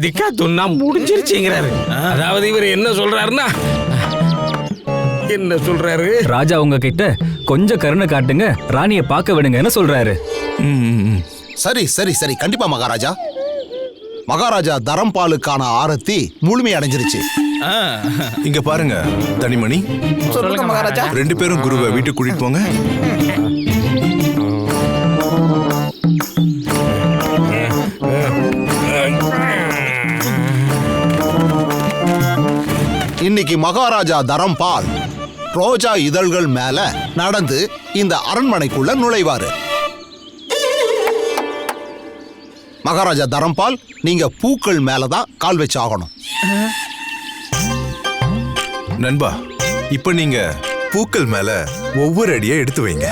திக்கா துண்ணா முடிஞ்சிருச்சுங்கிறாரு. அதாவது இவர் என்ன சொல்றாருன்னா, என்ன சொல்றாரு? ராஜா உங்ககிட்ட கொஞ்சம் கருணை காட்டுங்க, ராணியை பார்க்க விடுங்கன்னு சொல்றாரு. சரி சரி சரி, கண்டிப்பா மகாராஜா. மகாராஜா தரம்பாலுக்கான ஆரத்தி முழுமை அடைஞ்சிருச்சு. இங்க பாருங்க தனிமணி, சொல்லுங்க மகாராஜா. 2 பேரும் குருவை வீட்டுக்கு கூட்டிட்டு போங்க. இன்னைக்கு மகாராஜா தரம்பால் ரோஜா இதழ்கள் மேல நடந்து இந்த அரண்மனைக்குள்ள நுழைவாரு. மகாராஜா தரம்பால், நீங்க பூக்கள் மேலதான் கால் வச்சு ஆகணும். நண்பா, இப்ப நீங்க பூக்கள் மேல ஒவ்வொரு அடியை எடுத்து வைங்க.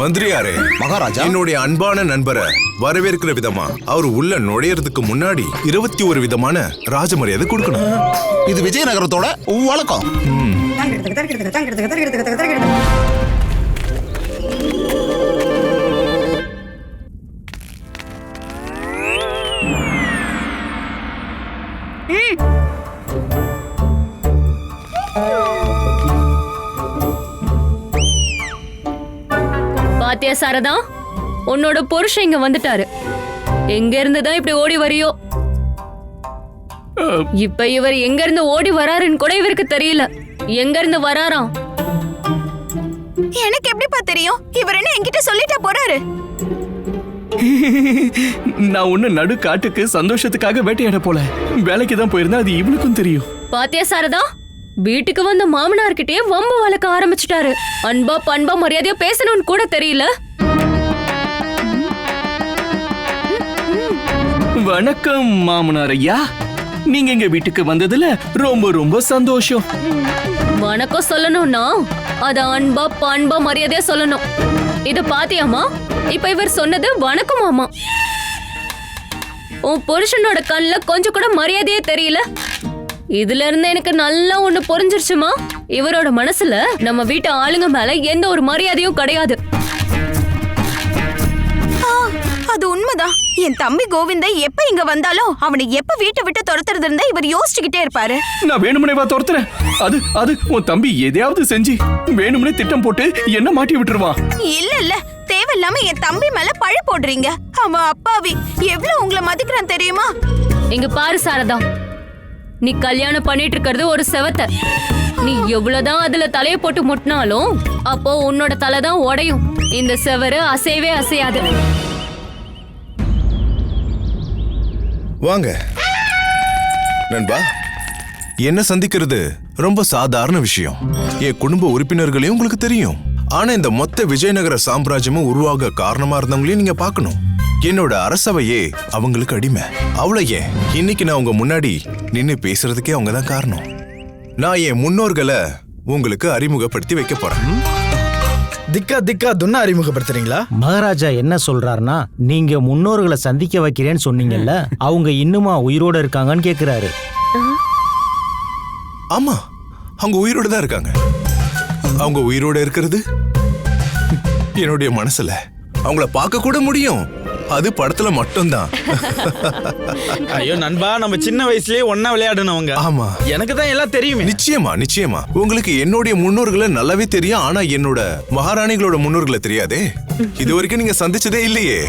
மந்திரியாரே, மகாராஜா, என்னுடைய அன்பான நண்பரை வரவேற்கிற விதமா அவர் உள்ள நுழையறதுக்கு முன்னாடி 21 விதமான ராஜ மரியாதை கொடுக்கணும். இது விஜயநகரத்தோட வழக்கம். பாத்தியா சாரதா, உன்னோட புருஷன் இங்க வந்துட்டாரு. எங்க இருந்துதான் இப்படி ஓடி வரியோ? இப்ப இவர் எங்க இருந்து ஓடி வராருன்னு கூட இவருக்கு தெரியல. எங்க இருந்து வராராம்? எனக்கு எப்படிப்பா தெரியும்? இவர் என்ன என்கிட்ட சொல்லிட்டா போறாரு? நான் ஒண்ணு நடு காட்டுக்கு சந்தோஷத்துக்காக வேட்டையாட போல, வேலைக்கு தான் போயிருந்தா. அது இவனுக்கும் தெரியும். பாத்தியா சாரதா, வீட்டுக்கு வந்த மாமனார்கிட்டயே வம்பு வளர்க்க ஆரம்பிச்சுட்டாரு. அன்பா பண்பா மரியாதையா பேசணும்னு கூட தெரியல. வணக்கம் மாமனார் ஐயா, நீங்க எங்க வீட்டுக்கு வந்ததுல ரொம்ப ரொம்ப சந்தோஷம். வணக்கம் சொல்லணும்னா அத அன்பா பண்பா மரியாதையா சொல்லணும். இத பாத்தியாமா? இப்ப இவர் சொன்னது வணக்கமாமா. உன் புருஷனோட கண்ணுல கொஞ்சம் கூட மரியாதையே தெரியல. இதுல இருந்து எனக்கு நல்லா ஒண்ணு புரிஞ்சிருச்சுமா. இவரோட மனசுல நம்ம வீட்டு ஆளுங்க மேல எந்த ஒரு மரியாதையும் கிடையாது. அது உண்மைதான். என் தம்பி கோவிந்த எப்ப இங்க வந்தாலும் அவனை எப்ப வீட்டை விட்டு துரத்துறது இருந்தா இவர் யோசிச்சுக்கிட்டே இருப்பாரு. நான் வேணும்னே துரத்துறேன். அது உன் தம்பி எதையாவது செஞ்சு வேணும்னே திட்டம் போட்டு என்ன மாட்டி விட்டுருவான். இல்ல தேவையில்லாம என் தம்பி மேல பழி போடுறீங்க. அவன் அப்பாவி எவ்வளவு உங்களை மதிக்கிறான் தெரியுமா? இங்க பாரு சாரதா, நீ கல்யாணம் பண்ணிட்டு இருக்கிறது ஒரு செவத்தை. நீ எவ்வளவுதான் அதுல தலைய போட்டு முட்டினாலும் அப்போ உன்னோட தலைதான் உடையும். இந்த செவரு அசையவே அசையாது. வாங்க நண்பா, என்ன சந்திக்கிறது ரொம்ப சாதாரண விஷயம். என் குடும்ப உறுப்பினர்களையும் உங்களுக்கு தெரியும். ஆனா இந்த மொத்த விஜயநகர சாம்ராஜ்யமும் உருவாக காரணமா இருந்தவங்களையும் நீங்க பார்க்கணும். என்னோட அரசவையே அவங்களுக்கு அடிமை. அவ்வளவு இன்னைக்கு நான் உங்க முன்னாடி நின்னு பேசுறதுக்கே அவங்க தான் காரணம். நான் என் முன்னோர்களை உங்களுக்கு அறிமுகப்படுத்தி வைக்க போறேன். திக்கா துண்ணா அறிமுகப்படுத்துறீங்களா? மகாராஜா என்ன சொல்றாருன்னா, நீங்க முன்னோர்களை சந்திக்க வைக்கிறேன்னு சொன்னீங்கல்ல, அவங்க இன்னுமா உயிரோட இருக்காங்கன்னு கேக்குறாரு. ஆமா, அவங்க உயிரோட தான் இருக்காங்க. அவங்க உயிரோட இருக்கிறது என்னுடைய மனசுல. அவங்கள பார்க்க கூட முடியும், அது படத்துல மட்டும்தான். ஐயோ நண்பா, நம்ம சின்ன வயசுலயே ஒன்னா விளையாடுனவங்க. ஆமா, எனக்கு தான் எல்லாம் தெரியுமே. நிச்சயமா நிச்சயமா. உங்களுக்கு என்னுடைய முன்னோர்களை நல்லாவே தெரியும், ஆனா என்னோட மகாராணிகளோட முன்னோர்களை தெரியாதே. இது வரைக்கும் நீங்க சந்திச்சதே இல்லையே.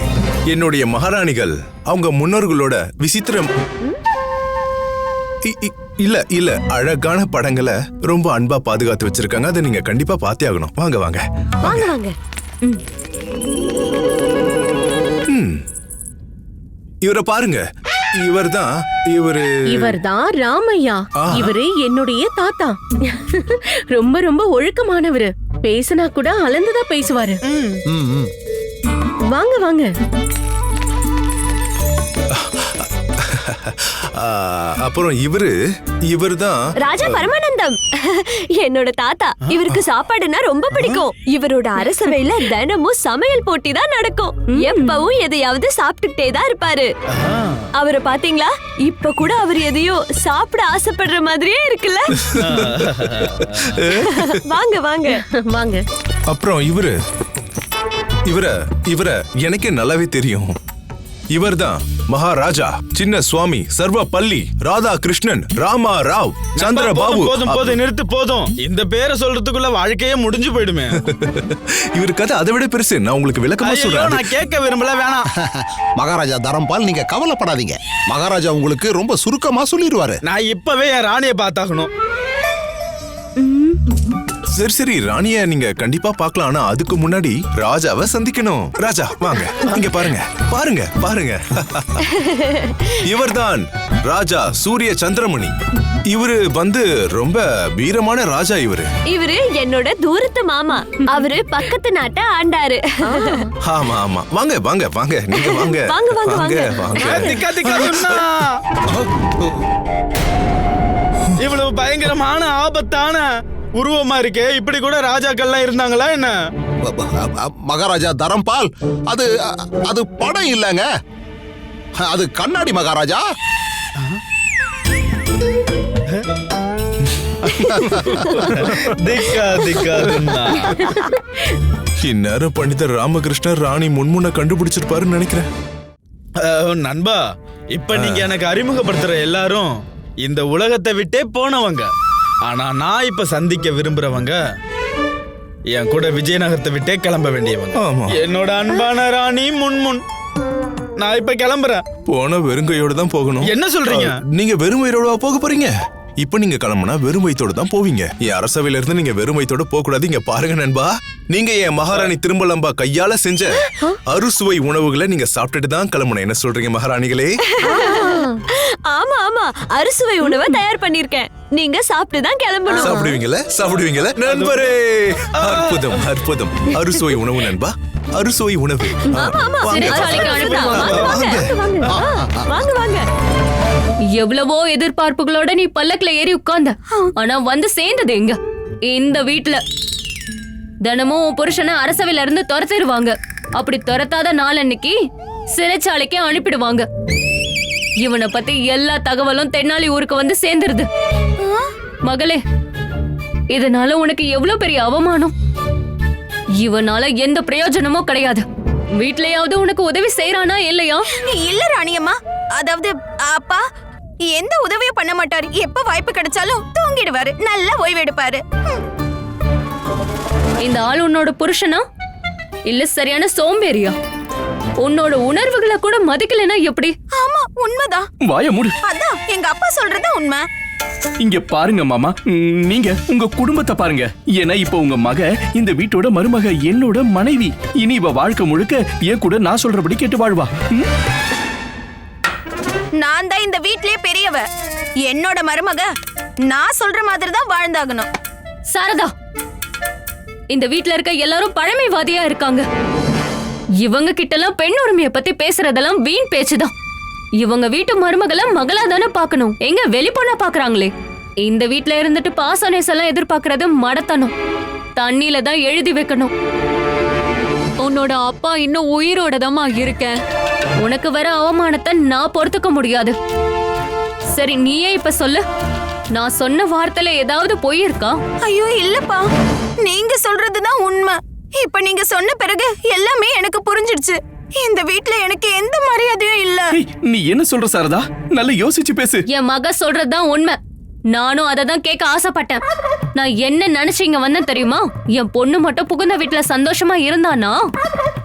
என்னுடைய மகாராணிகள் அவங்க முன்னோர்களோட விசித்திரம் இல்ல இல்ல அழகான படங்களை ரொம்ப அன்பா பாதுகாத்து வச்சிருக்காங்க. அதை நீங்க கண்டிப்பா பார்த்தே ஆகணும். வாங்க வாங்க வாங்க வாங்க. இவரை பாருங்க. இவர்தான் ராமையா. இவரு என்னுடைய தாத்தா. ரொம்ப ரொம்ப ஒழுக்கமானவரு. பேசினா கூட அளந்துதான் பேசுவாரு. வாங்க வாங்க. அப்புறம் இவர்தான் ராஜா பரமானந்தம், என்னோட தாத்தா. இவருக்கு சாப்பாடுனா ரொம்ப பிடிக்கும். இவரோட அரசவையில தினமும் சமையல் போட்டி தான் நடக்கும். எப்பவும் எதையாவது சாப்பிட்டுட்டே தான் இருப்பாரு. அவரை பாத்தீங்களா? இப்ப கூட அவர் எதையோ சாப்பிட ஆசைப்படுற மாதிரியே இருக்குல்ல. வாங்க வாங்க வாங்க. அப்புறம் இவர எனக்கே நல்லாவே தெரியும். இவர்தான் மகாராஜா சின்ன சுவாமி சர்வபள்ளி ராதா கிருஷ்ணன் ராமா ராவ் சந்திர பாபு. போதும் போதும், நிறுத்து போதும். இந்த பேரை சொல்றதுக்குள்ள வாழ்க்கையே முடிஞ்சு போயிடுமே. இவர் கதை அதை விட பெருசு. நான் உங்களுக்கு விளக்கமா சொல்றேன். நான் கேட்க விரும்பல, வேணாம். மகாராஜா தரம்பால், நீங்க கவலைப்படாதீங்க. மகாராஜா உங்களுக்கு ரொம்ப சுருக்கமா சொல்லிடுவாரு. நான் இப்பவே என் ராணியை பார்த்தாகணும். சரி சரி, ராணிய நீங்க கண்டிப்பா பார்க்கலாம். ஆனா அதுக்கு முன்னாடி ராஜாவை சந்திக்கணும். ராஜா வாங்க, இங்க பாருங்க பாருங்க பாருங்க. இவர்தான் ராஜா சூரிய சந்திரமணி. இவரு ரொம்ப வீரமான ராஜா. இவரு என்னோட தூரத்து மாமா. அவரு பக்கத்து நாட்டை ஆண்டாரு. ஆமா ஆமா, வாங்க வாங்க வாங்க, நீங்க வாங்க வாங்க வாங்க வாங்க. இவ்வளவு பயங்கரமான ஆபத்தான உருவமா இருக்கே, இப்படி கூட ராஜாக்கள்லாம் இருந்தாங்களா என்ன? மகாராஜா தரம்பால், அது படம் இல்லங்க, அது கண்ணாடி மகாராஜா. இந்நேரம் பண்டிதர் ராமகிருஷ்ணர் ராணி முன்முன்ன கண்டுபிடிச்சிருப்பாருன்னு நினைக்கிறேன். நண்பா, இப்ப நீங்க எனக்கு அறிமுகப்படுத்துற எல்லாரும் இந்த உலகத்தை விட்டே போனவங்க. ஆனா நான் இப்ப சந்திக்க விரும்புறவங்க என் கூட விஜயநகரத்தை விட்டே கிளம்ப வேண்டியவங்க. என்னோட அன்பான ராணி முன்முன். நான் இப்ப கிளம்புறேன். போன வெறுங்கையோட தான் போகணும். என்ன சொல்றீங்க? நீங்க வெறும் வயிறோட போக போறீங்க? இப்ப நீங்க கிளம்புனா வெறும் வயித்தோட தான் போவீங்க. என் அரசவையில இருந்து நீங்க வெறும் வயித்தோட போக கூடாது. இங்க பாருங்க நண்பா, நீங்க என் மகாராணி திரும்பலம்பா கையால செஞ்ச அறுசுவை உணவுகளை நீங்க சாப்பிட்டுட்டு தான் கிளம்பணும். என்ன சொல்றீங்க மகாராணிகளே? ஆமா ஆமா, அறுசுவை உணவை தயார் பண்ணிருக்கேன். நீங்க சாப்பிட்டு தான் கிளம்பணும். சாப்பிடுவீங்களா நண்பரே? அற்புதம் அற்புதம். அறுசுவை உணவு நண்பா, அறுசுவை உணவு. வாங்க வாங்க. எவ்வளவோ எதிர்பார்ப்புகளோட நீ பல்லக்குல ஏறி உட்கார்ந்த, ஆனா வந்து சேர்ந்தது எங்க? இந்த வீட்டுல. தினமும் உன் புருஷனை அரசவையில இருந்து துரத்திடுவாங்க. அப்படி துரத்தாத நாள் அன்னைக்கு சிறைச்சாலைக்கு அனுப்பிடுவாங்க. இவனை பத்தி எல்லா தகவலும் தென்னாலி ஊருக்கு வந்து சேர்ந்துருது. மகளே, இதனால உனக்கு எவ்வளவு பெரிய அவமானம். இவனால எந்த பிரயோஜனமும் கிடையாது. வீட்லயாவது உனக்கு உதவி செய்யறானா இல்லையா? இல்ல ராணியம்மா, அதாவது அப்பா எந்த உதவியும் பண்ண மாட்டாரு. எப்ப வாய்ப்பு கிடைச்சாலும் தூங்கிடுவாரு, நல்லா ஓய்வெடுப்பாரு. இந்த ஆள் உன்னோட புருஷனா இல்ல சரியான சோம்பேறியா? உன்னோட உணர்வுகளை கூட மதிக்கலனா எப்படி? ஆமா, உண்மைதான். வாய மூடு. அதான் எங்க அப்பா சொல்றது உண்மை. இங்க பாருங்க மாமா, நீங்க உங்க குடும்பத்தை பாருங்க. ஏன்னா இப்ப உங்க மக இந்த வீட்டோட மருமக, என்னோட மனைவி. இனி இவ வாழ்க்கை முழுக்க என் கூட நான் சொல்றபடி கேட்டு வாழ்வா. நான் தான் இந்த வீட்லயே பெரியவ. என்னோட மருமக நான் சொல்ற மாதிரி தான் வாழ்ந்தாகணும். சாரதா, இந்த வீட்ல இருக்க எல்லாரும் பழமைவாதியா இருக்காங்க. இவங்க கிட்டலாம் பெண் உரிமையை பத்தி பேசுறதெல்லாம் வீண் பேச்சுதான். இவங்க வீட்டு மருமகளை மகளா தானே பாக்கணும். எங்க வெளிப்பொண்ணா பாக்குறாங்களே. இந்த வீட்ல இருந்துட்டு பாசனேஸ் எல்லாம் எதிர்பார்க்கறது மடத்தனம். தண்ணியில தான் எழுதி வைக்கணும். உன்னோட அப்பா இன்னும் உயிரோட தாமா இருக்கேன். உனக்கு வர அவமானத்தை நான் பொறுத்துக்க முடியாது. சரி, நீயே இப்ப சொல்லு, நான் சொன்ன வார்த்தையில ஏதாவது பொய் இருக்கா? ஐயோ இல்லப்பா, நீங்க சொல்றதுதான் உண்மை. இப்ப நீங்க சொன்ன பிறகு எல்லாமே எனக்கு புரிஞ்சிடுச்சு. இந்த வீட்ல எனக்கு எந்த மரியாதையும் இல்ல. நீ என்ன சொல்ற சாரதா? நல்லா யோசிச்சு பேசு. என் மக சொல்றதுதான் உண்மை. நானும் அதை தான் கேட்க ஆசைப்பட்டேன். நான் என்ன நினைச்சு இங்க வந்தேன் தெரியுமா? என் பொண்ணு மட்டும் புகுந்த வீட்டுல சந்தோஷமா இருந்தானா,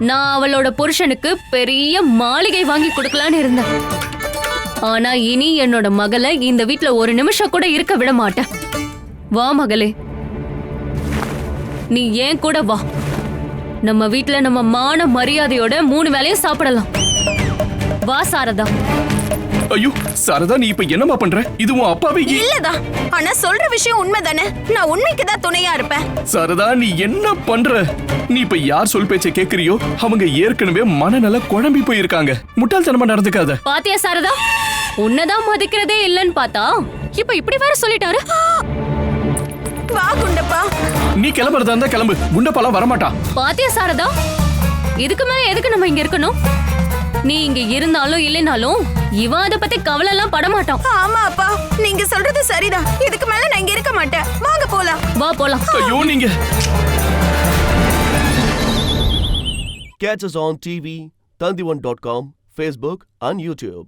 நான் அவளோட புருஷனுக்கு பெரிய மாளிகை வாங்கி கொடுக்கலான்னு இருந்தேன். ஆனா இனி என்னோட மகளை இந்த வீட்டுல ஒரு நிமிஷம் கூட இருக்க விட மாட்டேன். வா மகளே, நீ ஏன் கூட வா. நம்ம வீட்டுல நம்ம மான மரியாதையோட 3 வேளையும் சாப்பிடலாம். வா சாரதா. ஐயோ சாரதா, நீ இப்ப என்னமா பண்ற? இது உன் அப்பாவே இல்லதா. ஆனா சொல்ற விஷயம் உண்மைதானே. நான் உண்மைக்கு தான் துணையா இருப்பேன். சாரதா, நீ என்ன பண்ற? நீ இப்ப யார் சொல் பேச்ச கேக்குறியோ அவங்க ஏற்கனவே மனநல குழம்பி போயிருக்காங்க. முட்டாள்தனமா நடந்துக்காத. பாத்தியா சாரதா, உன்னதான் மதிக்கிறதே இல்லன்னு பார்த்தா இப்ப இப்படி வேற சொல்லிட்டாரு. வா குண்டப்பா. நீ கிளம்புறதா இருந்தா கிளம்பு. குண்டப்பாலாம் வரமாட்டா. பாத்தியா சாரதா, இதுக்கு மேல எதுக்கு நம்ம இங்க இருக்கணும்? நீ இங்க இருந்தாலும் இல்லைனாலும் இவன் அதை பத்தி கவலை எல்லாம் படமாட்டான். ஆமா அப்பா, நீங்க சொல்றது சரிதான். இதுக்கு மேல நான் இங்க இருக்க மாட்டேன். வாங்க போலாம். வா போலாம். ஐயோ நீங்க. Catch us on TV, Tandivan.com, Facebook and YouTube.